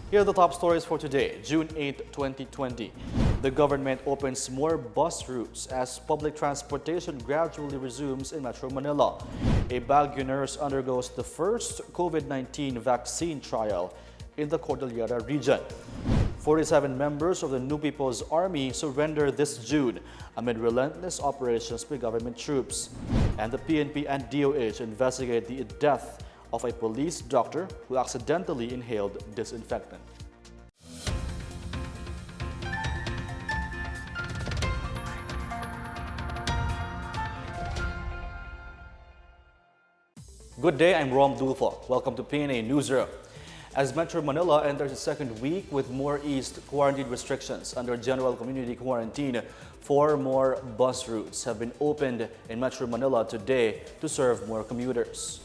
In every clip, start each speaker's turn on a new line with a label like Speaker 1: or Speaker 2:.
Speaker 1: Here are the top stories for today, June 8, 2020. The government opens more bus routes as public transportation gradually resumes in Metro Manila. A Baguio nurse undergoes the first COVID-19 vaccine trial in the Cordillera region. 47 members of the New People's Army surrender this June amid relentless operations by government troops. And the PNP and DOH investigate the death of a police doctor who accidentally inhaled disinfectant. Good day, I'm Rom Dulfo. Welcome to PNA Newsroom. As Metro Manila enters its second week with more eased quarantine restrictions under general community quarantine, 4 more bus routes have been opened in Metro Manila today to serve more commuters.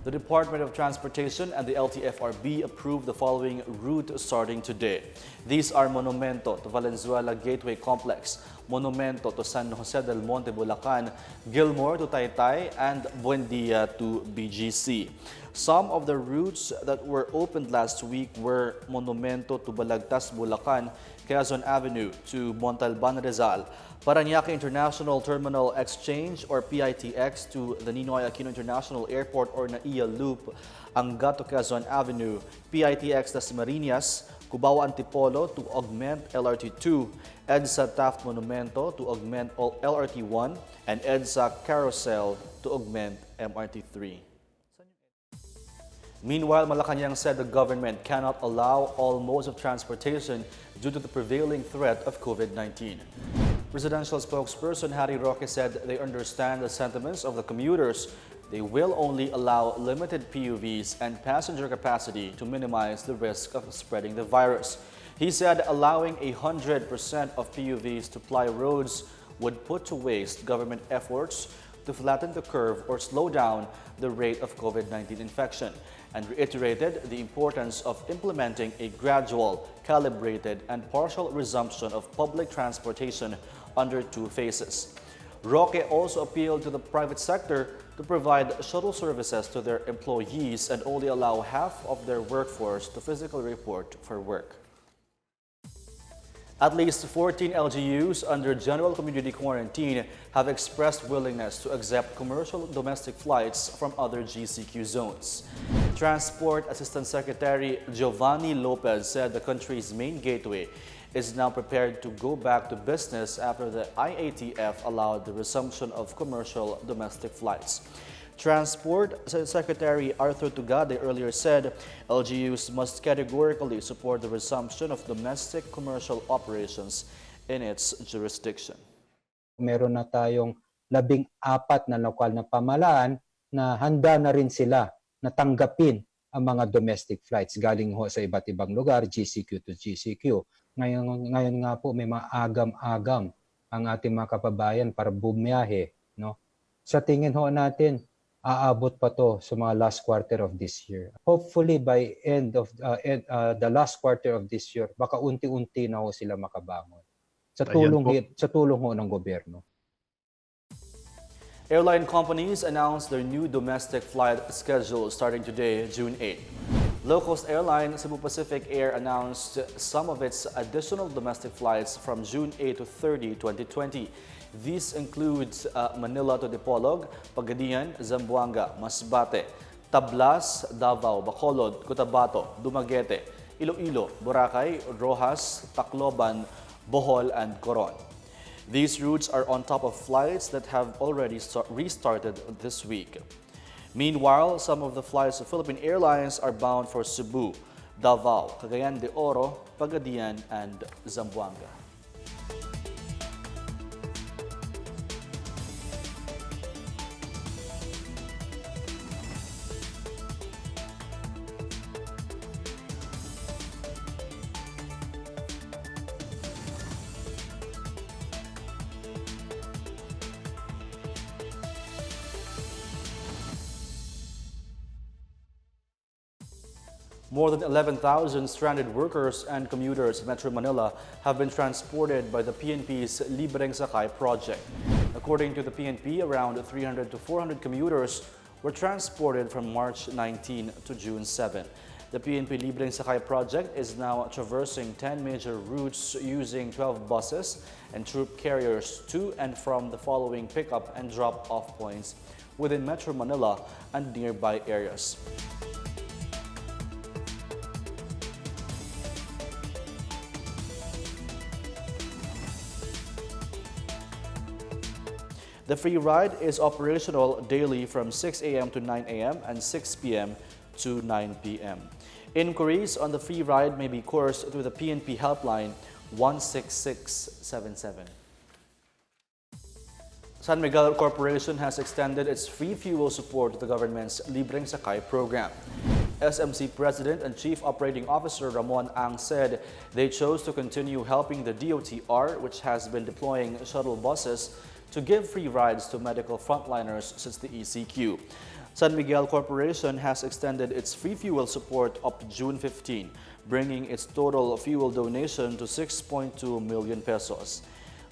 Speaker 1: The Department of Transportation and the LTFRB approved the following route starting today. These are Monumento to Valenzuela Gateway Complex, Monumento to San Jose del Monte, Bulacan, Gilmore to Taytay, and Buendia to BGC. Some of the routes that were opened last week were Monumento to Balagtas, Bulacan, Quezon Avenue to Montalban, Rizal, Parañaque International Terminal Exchange or PITX to the Ninoy Aquino International Airport or NAIA Loop, Angat to Quezon Avenue, PITX Dasmariñas, Cubao Antipolo to augment LRT2, EDSA Taft Monumento to augment LRT1, and EDSA Carousel to augment MRT3. Meanwhile, Malacanang said the government cannot allow all modes of transportation due to the prevailing threat of COVID-19. Presidential spokesperson Harry Roque said they understand the sentiments of the commuters. They will only allow limited PUVs and passenger capacity to minimize the risk of spreading the virus. He said allowing 100% of PUVs to ply roads would put to waste government efforts to flatten the curve or slow down the rate of COVID-19 infection, and reiterated the importance of implementing a gradual, calibrated, and partial resumption of public transportation under 2 phases. Roque also appealed to the private sector to provide shuttle services to their employees and only allow half of their workforce to physically report for work. At least 14 LGUs under general community quarantine have expressed willingness to accept commercial domestic flights from other GCQ zones. Transport Assistant Secretary Giovanni Lopez said the country's main gateway is now prepared to go back to business after the IATF allowed the resumption of commercial domestic flights. Transport Secretary Arthur Tugade earlier said LGUs must categorically support the resumption of domestic commercial operations in its jurisdiction.
Speaker 2: Meron na tayong 14 na lokal na pamahalaan na handa na rin sila na tanggapin ang mga domestic flights galing ho sa iba't ibang lugar, GCQ to GCQ. Ngayon nga po may mga agam-agam ang ating mga kababayan para bumiyahe. No? Sa tingin ho natin, aabot pa to sa mga last quarter of this year. Hopefully by end of the last quarter of this year, baka unti-unti na ho sila makabangon. Sa tulong ho ng gobyerno.
Speaker 1: Airline companies announced their new domestic flight schedule starting today, June 8. Low-cost airline Cebu Pacific Air announced some of its additional domestic flights from June 8 to 30, 2020. These include Manila to Dipolog, Pagadian, Zamboanga, Masbate, Tablas, Davao, Bacolod, Cotabato, Dumaguete, Iloilo, Boracay, Rojas, Tacloban, Bohol, and Coron. These routes are on top of flights that have already restarted this week. Meanwhile, some of the flights of Philippine Airlines are bound for Cebu, Davao, Cagayan de Oro, Pagadian, and Zamboanga. More than 11,000 stranded workers and commuters in Metro Manila have been transported by the PNP's Libreng Sakay project. According to the PNP, around 300 to 400 commuters were transported from March 19 to June 7. The PNP Libreng Sakay project is now traversing 10 major routes using 12 buses and troop carriers to and from the following pickup and drop-off points within Metro Manila and nearby areas. The free ride is operational daily from 6 a.m. to 9 a.m. and 6 p.m. to 9 p.m. Inquiries on the free ride may be coursed through the PNP helpline 16677. San Miguel Corporation has extended its free fuel support to the government's Libreng Sakay program. SMC President and Chief Operating Officer Ramon Ang said they chose to continue helping the DOTR, which has been deploying shuttle buses to give free rides to medical frontliners since the ECQ. San Miguel Corporation has extended its free fuel support up to June 15, bringing its total fuel donation to 6.2 million pesos.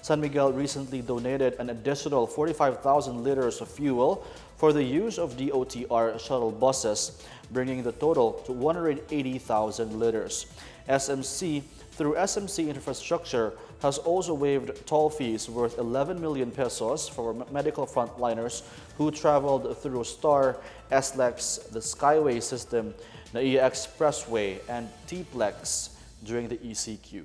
Speaker 1: San Miguel recently donated an additional 45,000 liters of fuel for the use of DOTR shuttle buses, bringing the total to 180,000 liters. SMC, through SMC Infrastructure, has also waived toll fees worth 11 million pesos for medical frontliners who traveled through STAR, SLEX, the Skyway system, NAIA Expressway, and TPLEX during the ECQ.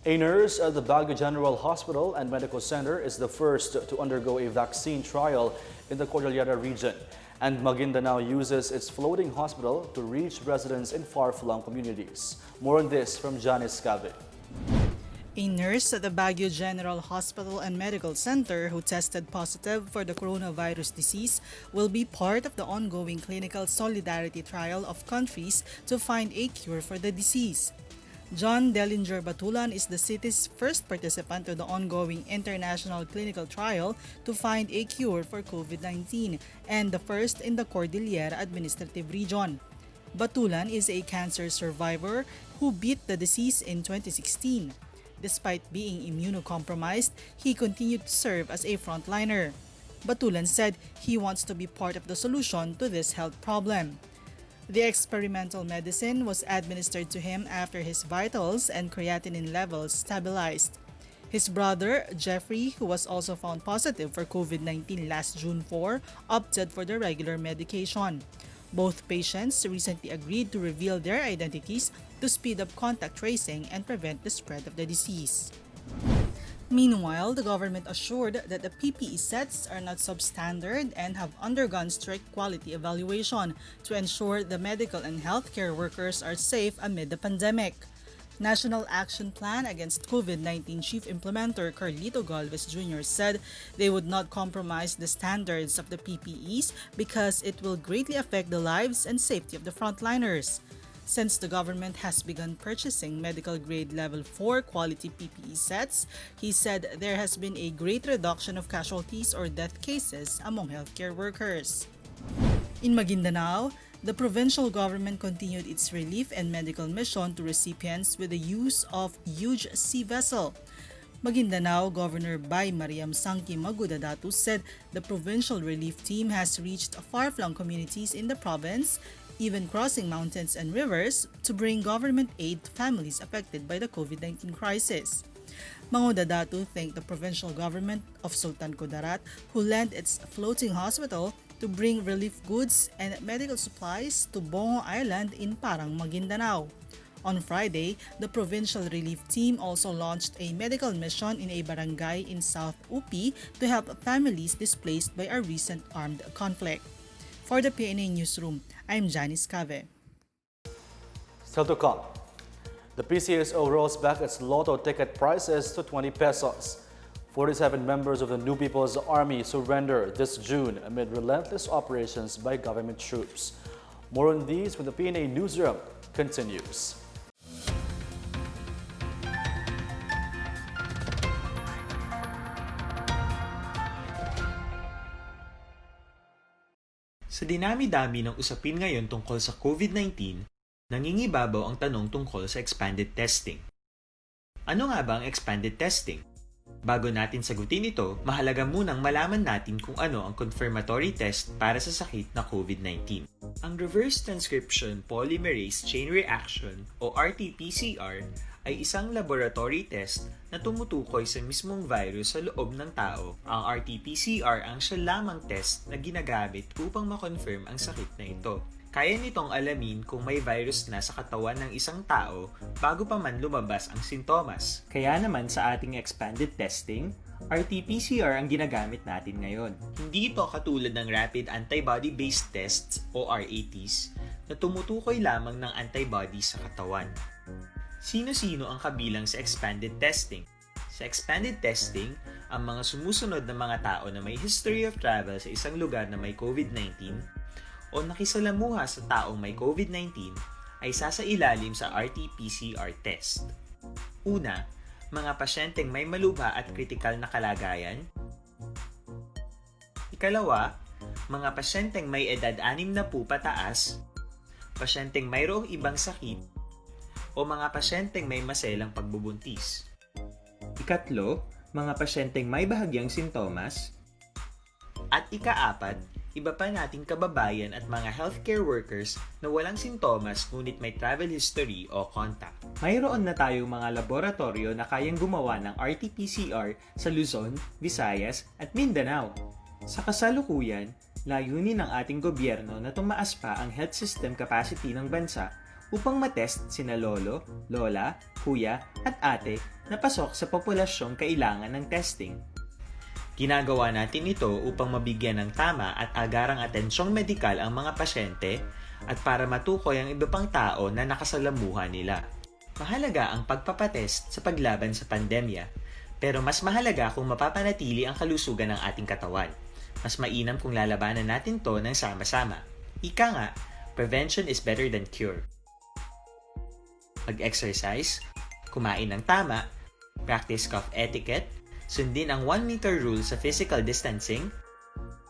Speaker 1: A nurse at the Baguio General Hospital and Medical Center is the first to undergo a vaccine trial in the Cordillera region, and Maguindanao uses its floating hospital to reach residents in far-flung communities. More on this from Janice Cave.
Speaker 3: A nurse at the Baguio General Hospital and Medical Center who tested positive for the coronavirus disease will be part of the ongoing clinical solidarity trial of countries to find a cure for the disease. John Dellinger Batulan is the city's first participant to the ongoing international clinical trial to find a cure for COVID-19 and the first in the Cordillera Administrative Region. Batulan is a cancer survivor who beat the disease in 2016. Despite being immunocompromised, he continued to serve as a frontliner. Batulan said he wants to be part of the solution to this health problem. The experimental medicine was administered to him after his vitals and creatinine levels stabilized. His brother, Jeffrey, who was also found positive for COVID-19 last June 4, opted for the regular medication. Both patients recently agreed to reveal their identities to speed up contact tracing and prevent the spread of the disease. Meanwhile, the government assured that the PPE sets are not substandard and have undergone strict quality evaluation to ensure the medical and healthcare workers are safe amid the pandemic. National Action Plan Against COVID-19 Chief Implementer Carlito Galvez Jr. said they would not compromise the standards of the PPEs because it will greatly affect the lives and safety of the frontliners. Since the government has begun purchasing medical-grade Level 4 quality PPE sets, he said there has been a great reduction of casualties or death cases among healthcare workers. In Maguindanao, the provincial government continued its relief and medical mission to recipients with the use of huge sea vessel. Maguindanao Governor Bay Mariam Sangki Magudadatu said the provincial relief team has reached far-flung communities in the province, even crossing mountains and rivers, to bring government aid to families affected by the COVID-19 crisis. Magudadatu thanked the provincial government of Sultan Kudarat, who lent its floating hospital to bring relief goods and medical supplies to Bongo Island in Parang, Maguindanao. On Friday, the provincial relief team also launched a medical mission in a barangay in South Upi to help families displaced by a recent armed conflict. For the PNA Newsroom, I'm Janice Cave.
Speaker 1: Still to come, the PCSO rolls back its lotto ticket prices to 20 pesos. 47 members of the New People's Army surrender this June amid relentless operations by government troops. More on these when the PNA Newsroom continues.
Speaker 4: Sa dinami-dami ng usapin ngayon tungkol sa COVID-19, nangingibabaw ang tanong tungkol sa expanded testing. Ano nga ba ang expanded testing? Bago natin sagutin ito, mahalaga munang malaman natin kung ano ang confirmatory test para sa sakit na COVID-19. Ang reverse transcription polymerase chain reaction o RT-PCR ay isang laboratory test na tumutukoy sa mismong virus sa loob ng tao. Ang RT-PCR ang siya lamang test na ginagamit upang makonfirm ang sakit na ito. Kaya nitong alamin kung may virus na sa katawan ng isang tao bago pa man lumabas ang sintomas. Kaya naman sa ating expanded testing, RT-PCR ang ginagamit natin ngayon. Hindi ito katulad ng rapid antibody-based tests o RATs na tumutukoy lamang ng antibodies sa katawan. Sino-sino ang kabilang sa expanded testing? Sa expanded testing, ang mga sumusunod na mga tao na may history of travel sa isang lugar na may COVID-19 o nakisalamuha sa taong may COVID-19 ay sasailalim sa RT-PCR test. Una, mga pasyenteng may malubha at kritikal na kalagayan. Ikalawa, mga pasyenteng may edad 60 pataas, pasyenteng mayroong ibang sakit, o mga pasyenteng may maselang pagbubuntis. Ikatlo, mga pasyenteng may bahagyang sintomas. At ikaapat, iba pa nating kababayan at mga healthcare workers na walang sintomas ngunit may travel history o contact. Mayroon na tayong mga laboratorio na kayang gumawa ng RT-PCR sa Luzon, Visayas at Mindanao. Sa kasalukuyan, layunin ng ating gobyerno na tumaas pa ang health system capacity ng bansa upang matest sina lolo, lola, kuya at ate na pasok sa populasyong kailangan ng testing. Ginagawa natin ito upang mabigyan ng tama at agarang atensyong medikal ang mga pasyente at para matukoy ang iba pang tao na nakasalamuha nila. Mahalaga ang pagpapatest sa paglaban sa pandemya, pero mas mahalaga kung mapapanatili ang kalusugan ng ating katawan. Mas mainam kung lalabanan natin to ng sama-sama. Ika nga, prevention is better than cure. Mag-exercise, kumain ng tama, practice cough etiquette, sundin ang 1 meter rule sa physical distancing,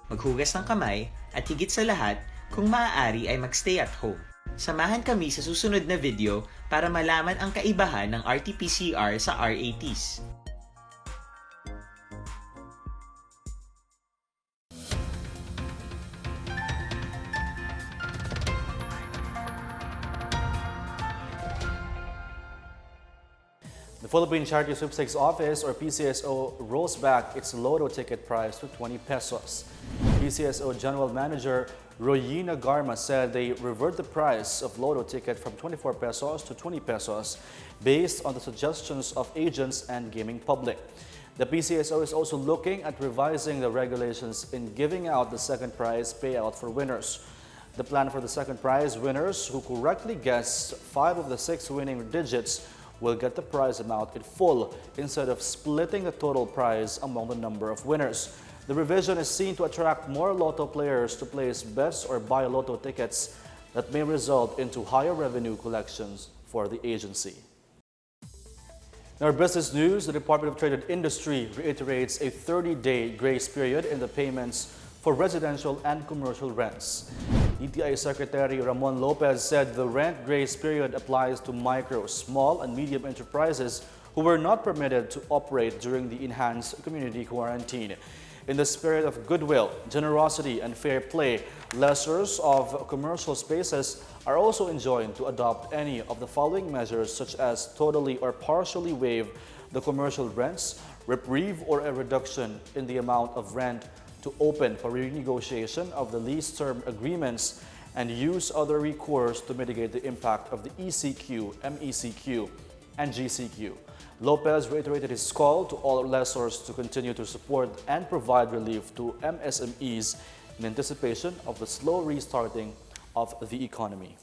Speaker 4: maghugas ng kamay, at higit sa lahat, kung maaari ay magstay at home. Samahan kami sa susunod na video para malaman ang kaibahan ng RT-PCR sa RATs.
Speaker 1: The Philippine Charity Sweepstakes Office, or PCSO, rolls back its Lotto ticket price to 20 pesos. PCSO General Manager Royina Garma said they revert the price of Lotto ticket from 24 pesos to 20 pesos based on the suggestions of agents and gaming public. The PCSO is also looking at revising the regulations in giving out the second prize payout for winners. The plan for the second prize winners who correctly guessed 5 of the 6 winning digits will get the prize amount in full instead of splitting the total prize among the number of winners. The revision is seen to attract more Lotto players to place bets or buy Lotto tickets that may result into higher revenue collections for the agency. In our business news, the Department of Trade and Industry reiterates a 30-day grace period in the payments for residential and commercial rents. DTI Secretary Ramon Lopez said the rent grace period applies to micro, small, and medium enterprises who were not permitted to operate during the enhanced community quarantine. In the spirit of goodwill, generosity, and fair play, lessors of commercial spaces are also enjoined to adopt any of the following measures, such as totally or partially waive the commercial rents, reprieve or a reduction in the amount of rent to open for renegotiation of the lease term agreements, and use other recourse to mitigate the impact of the ECQ, MECQ, and GCQ. Lopez reiterated his call to all lessors to continue to support and provide relief to MSMEs in anticipation of the slow restarting of the economy.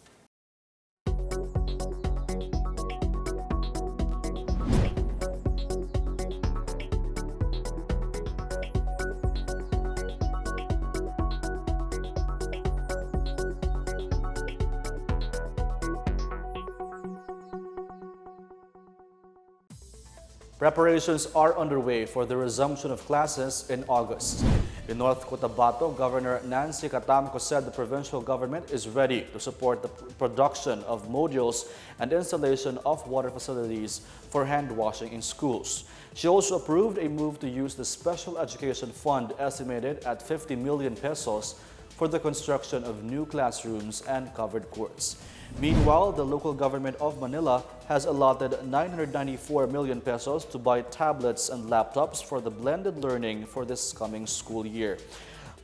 Speaker 1: Preparations are underway for the resumption of classes in August. In North Cotabato, Governor Nancy Catamco said the provincial government is ready to support the production of modules and installation of water facilities for hand washing in schools. She also approved a move to use the Special Education Fund estimated at 50 million pesos for the construction of new classrooms and covered courts. Meanwhile, the local government of Manila has allotted 994 million pesos to buy tablets and laptops for the blended learning for this coming school year.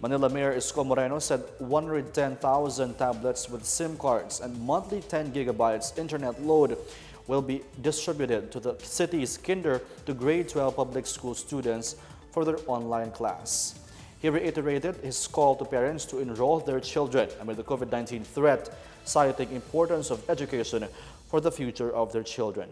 Speaker 1: Manila Mayor Isko Moreno said 110,000 tablets with SIM cards and monthly 10 gigabytes internet load will be distributed to the city's kinder to grade 12 public school students for their online class. He reiterated his call to parents to enroll their children amid the COVID-19 threat, citing importance of education for the future of their children.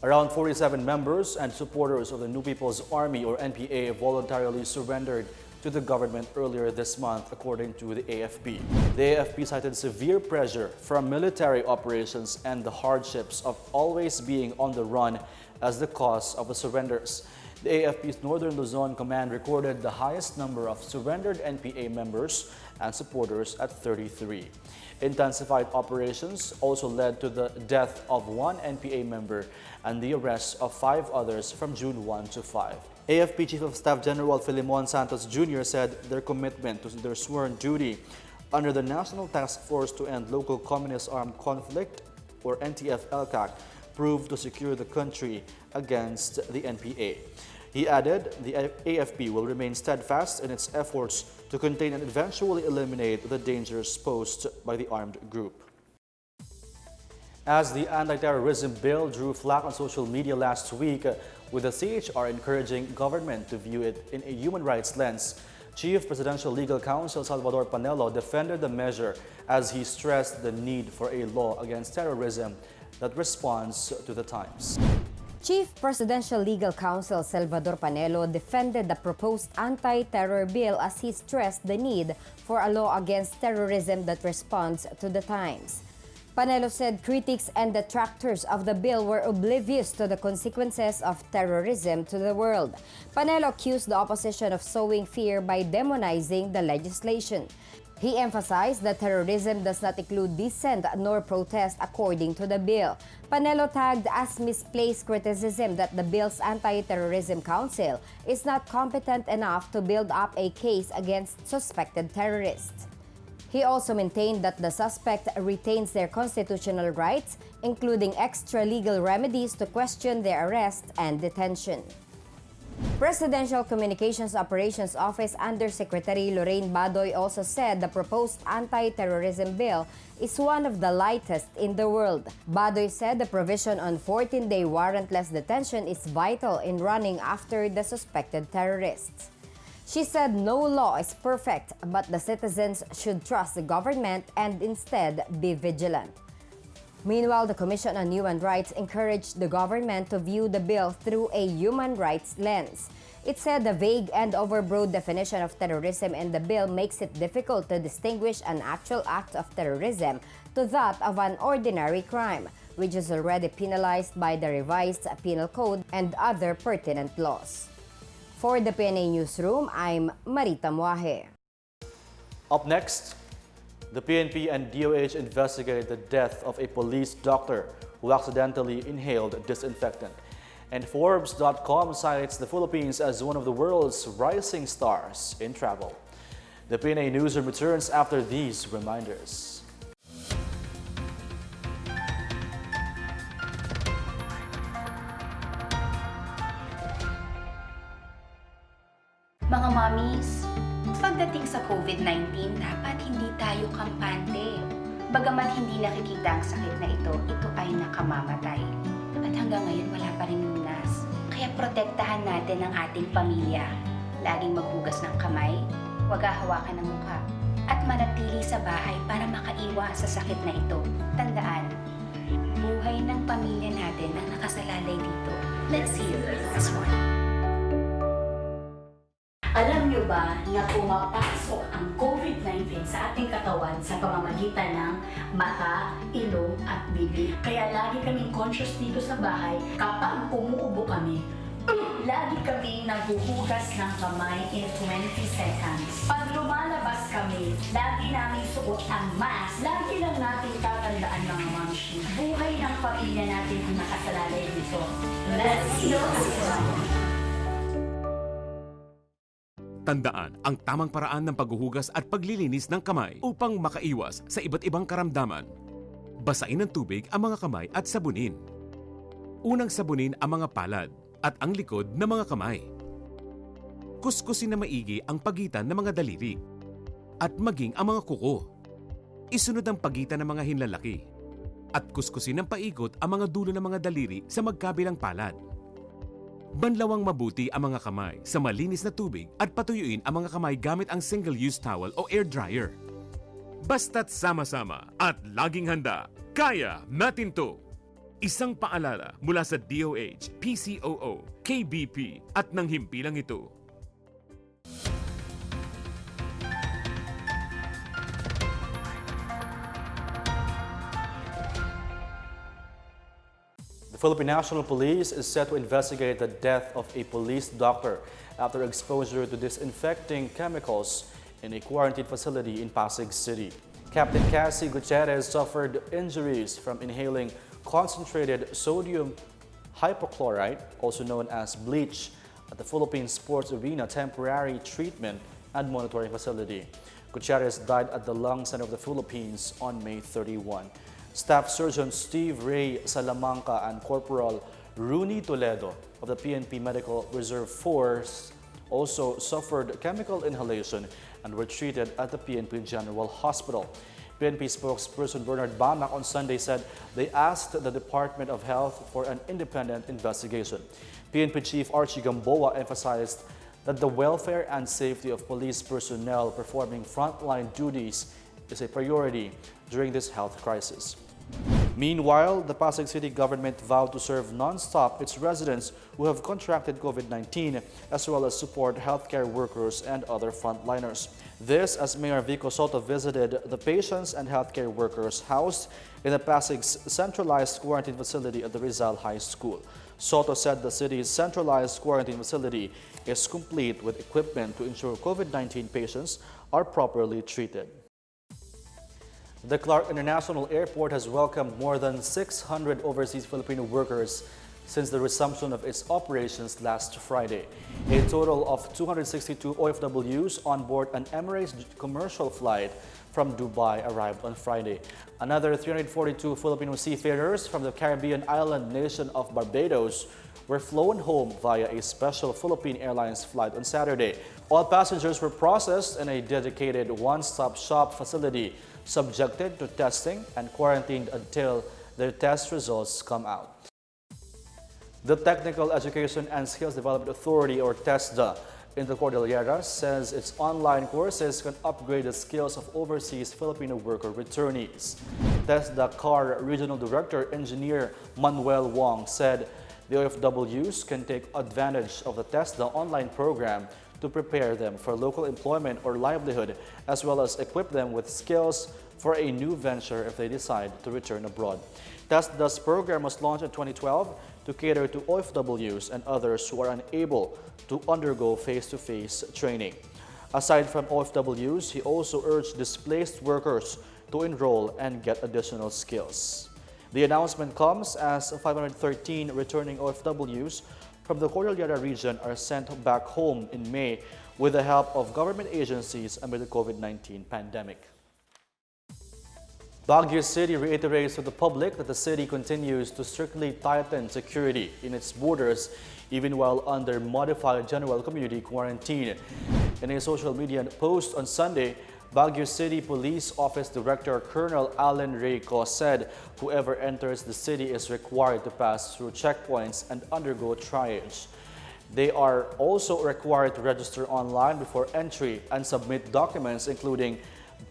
Speaker 1: Around 47 members and supporters of the New People's Army or NPA voluntarily surrendered to the government earlier this month, according to the AFP. The AFP cited severe pressure from military operations and the hardships of always being on the run as the cause of the surrenders. The AFP's Northern Luzon Command recorded the highest number of surrendered NPA members and supporters at 33. Intensified operations also led to the death of one NPA member and the arrest of 5 others from June 1 to 5. AFP Chief of Staff General Philemon Santos Jr. said their commitment to their sworn duty under the National Task Force to End Local Communist Armed Conflict, or NTF-LCAC, proved to secure the country against the NPA. He added the AFP will remain steadfast in its efforts to contain and eventually eliminate the dangers posed by the armed group. As the anti-terrorism bill drew flack on social media last week, with the CHR encouraging government to view it in a human rights lens, Chief Presidential Legal Counsel Salvador Panelo defended the measure as he stressed the need for a law against terrorism that responds to the times.
Speaker 5: Chief Presidential Legal Counsel Salvador Panelo defended the proposed anti-terror bill as he stressed the need for a law against terrorism that responds to the times. Panelo said critics and detractors of the bill were oblivious to the consequences of terrorism to the world. Panelo accused the opposition of sowing fear by demonizing the legislation. He emphasized that terrorism does not include dissent nor protest according to the bill. Panelo tagged as misplaced criticism that the bill's Anti-Terrorism Council is not competent enough to build up a case against suspected terrorists. He also maintained that the suspect retains their constitutional rights, including extra-legal remedies to question their arrest and detention. Presidential Communications Operations Office Undersecretary Lorraine Badoy also said the proposed anti-terrorism bill is one of the lightest in the world. Badoy said the provision on 14-day warrantless detention is vital in running after the suspected terrorists. She said no law is perfect, but the citizens should trust the government and instead be vigilant. Meanwhile, the Commission on Human Rights encouraged the government to view the bill through a human rights lens. It said the vague and overbroad definition of terrorism in the bill makes it difficult to distinguish an actual act of terrorism to that of an ordinary crime, which is already penalized by the revised Penal Code and other pertinent laws. For the PNA Newsroom, I'm Marita Muaje.
Speaker 1: Up next, the PNP and DOH investigated the death of a police doctor who accidentally inhaled disinfectant. And Forbes.com cites the Philippines as one of the world's rising stars in travel. The PNA Newsroom returns after these reminders.
Speaker 6: Mga mommies, pagdating sa COVID-19, dapat hindi tayo kampante. Bagamat hindi nakikita ang sakit na ito ay nakamamatay. At hanggang ngayon wala pa rin lunas. Kaya protektahan natin ang ating pamilya. Laging maghugas ng kamay, huwag hahawakan ng mukha, at manatili sa bahay para makaiwas sa sakit na ito. Tandaan, buhay ng pamilya natin ang nakasalalay dito. Let's hear this one.
Speaker 7: Alam niyo ba na pumapasok ang COVID-19 sa ating katawan sa pamamagitan ng mata, ilong at bibig? Kaya lagi kaming conscious dito sa bahay kapag umuubo kami. lagi kaming naghuhugas ng kamay in 20 seconds. Pag lumalabas kami, lagi namin suot ang mask. Lagi lang natin tatandaan mga mamshi. Buhay ng pamilya natin ang nakasalalay dito. Let's go!
Speaker 8: Tandaan ang tamang paraan ng paghuhugas at paglilinis ng kamay upang makaiwas sa iba't ibang karamdaman. Basain ng tubig ang mga kamay at sabunin. Unang sabunin ang mga palad at ang likod ng mga kamay. Kuskusin na maigi ang pagitan ng mga daliri at maging ang mga kuko. Isunod ang pagitan ng mga hinlalaki at kuskusin ng paikot ang mga dulo ng mga daliri sa magkabilang palad. Banlawang mabuti ang mga kamay sa malinis na tubig at patuyuin ang mga kamay gamit ang single-use towel o air dryer. Basta't sama-sama at laging handa, kaya natin to! Isang paalala mula sa DOH, PCOO, KBP at ng himpilang ito.
Speaker 1: The Philippine National Police is set to investigate the death of a police doctor after exposure to disinfecting chemicals in a quarantine facility in Pasig City. Captain Cassie Gutierrez suffered injuries from inhaling concentrated sodium hypochlorite, also known as bleach, at the Philippine Sports Arena Temporary Treatment and Monitoring Facility. Gutierrez died at the Lung Center of the Philippines on May 31. Staff Surgeon Steve Ray Salamanca and Corporal Rooney Toledo of the PNP Medical Reserve Force also suffered chemical inhalation and were treated at the PNP General Hospital. PNP spokesperson Bernard Banak on Sunday said they asked the Department of Health for an independent investigation. PNP Chief Archie Gamboa emphasized that the welfare and safety of police personnel performing frontline duties is a priority during this health crisis. Meanwhile, the Pasig City government vowed to serve non-stop its residents who have contracted COVID-19, as well as support healthcare workers and other frontliners. This as Mayor Vico Soto visited the patients and healthcare workers housed in the Pasig's centralized quarantine facility at the Rizal High School. Soto said the city's centralized quarantine facility is complete with equipment to ensure COVID-19 patients are properly treated. The Clark International Airport has welcomed more than 600 overseas Filipino workers since the resumption of its operations last Friday. A total of 262 OFWs on board an Emirates commercial flight from Dubai arrived on Friday. Another 342 Filipino seafarers from the Caribbean island nation of Barbados were flown home via a special Philippine Airlines flight on Saturday. All passengers were processed in a dedicated one-stop shop facility, subjected to testing and quarantined until their test results come out. The Technical Education and Skills Development Authority, or TESDA, in the Cordillera says its online courses can upgrade the skills of overseas Filipino worker returnees. TESDA CAR Regional Director Engineer Manuel Wong said the OFWs can take advantage of the TESDA online program to prepare them for local employment or livelihood, as well as equip them with skills for a new venture if they decide to return abroad. TESDA's program was launched in 2012 to cater to OFWs and others who are unable to undergo face-to-face training. Aside from OFWs, he also urged displaced workers to enroll and get additional skills. The announcement comes as 513 returning OFWs from the Cordillera region are sent back home in May with the help of government agencies amid the COVID-19 pandemic. Baguio City reiterates to the public that the city continues to strictly tighten security in its borders even while under modified general community quarantine. In a social media post on Sunday, Baguio City Police Office Director Colonel Alan Reyco said whoever enters the city is required to pass through checkpoints and undergo triage. They are also required to register online before entry and submit documents including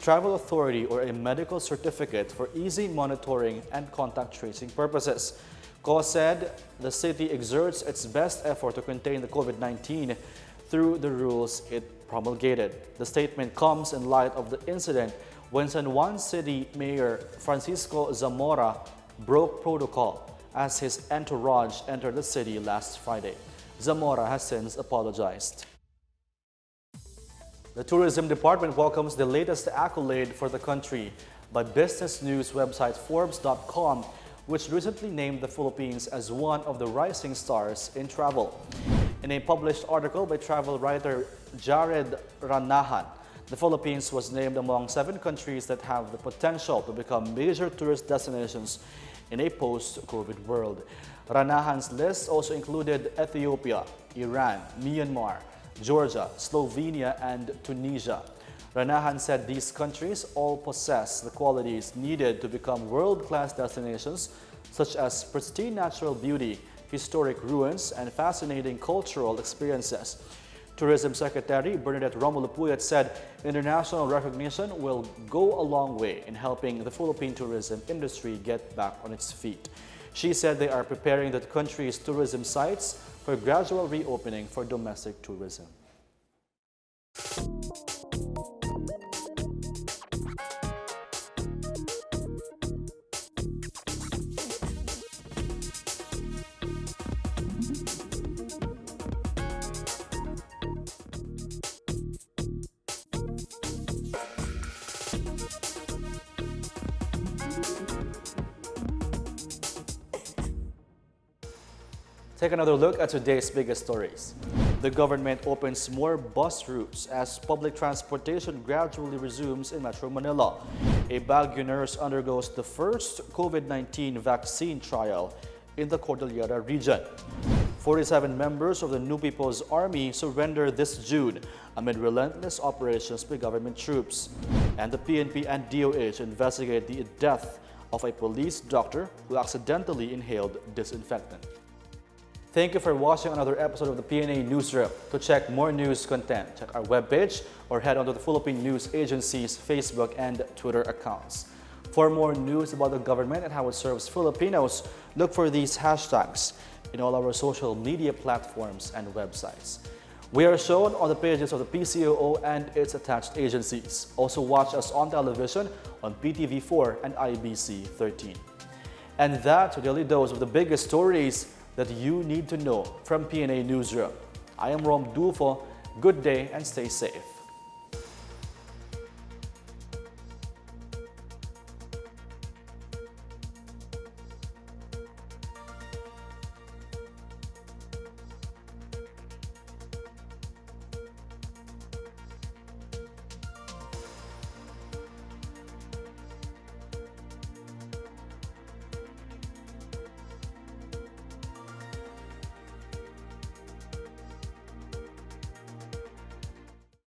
Speaker 1: travel authority or a medical certificate for easy monitoring and contact tracing purposes. Co said the city exerts its best effort to contain the COVID-19 through the rules it promulgated. The statement comes in light of the incident when San Juan City Mayor Francisco Zamora broke protocol as his entourage entered the city last Friday. Zamora has since apologized. The Tourism Department welcomes the latest accolade for the country by business news website Forbes.com, which recently named the Philippines as one of the rising stars in travel. In a published article by travel writer Jared Ranahan, the Philippines was named among 7 countries that have the potential to become major tourist destinations in a post-COVID world. Ranahan's list also included Ethiopia, Iran, Myanmar, Georgia, Slovenia, and Tunisia. Ranahan said these countries all possess the qualities needed to become world-class destinations, such as pristine natural beauty, historic ruins, and fascinating cultural experiences. Tourism Secretary Bernadette Romulo-Puyat said international recognition will go a long way in helping the Philippine tourism industry get back on its feet. She said they are preparing the country's tourism sites for gradual reopening for domestic tourism. Take another look at today's biggest stories. The government opens more bus routes as public transportation gradually resumes in Metro Manila. A Baguio nurse undergoes the first COVID-19 vaccine trial in the Cordillera region. 47 members of the New People's Army surrendered this June amid relentless operations by government troops. And the PNP and DOH investigate the death of a police doctor who accidentally inhaled disinfectant. Thank you for watching another episode of the PNA Newsroom. To check more news content, check our webpage or head on to the Philippine News Agency's Facebook and Twitter accounts. For more news about the government and how it serves Filipinos, look for these hashtags in all our social media platforms and websites. We are shown on the pages of the PCOO and its attached agencies. Also watch us on television on PTV4 and IBC 13. And that's a daily dose of the biggest stories that you need to know from PNA Newsroom. I am Rom Dulfo. Good day and stay safe.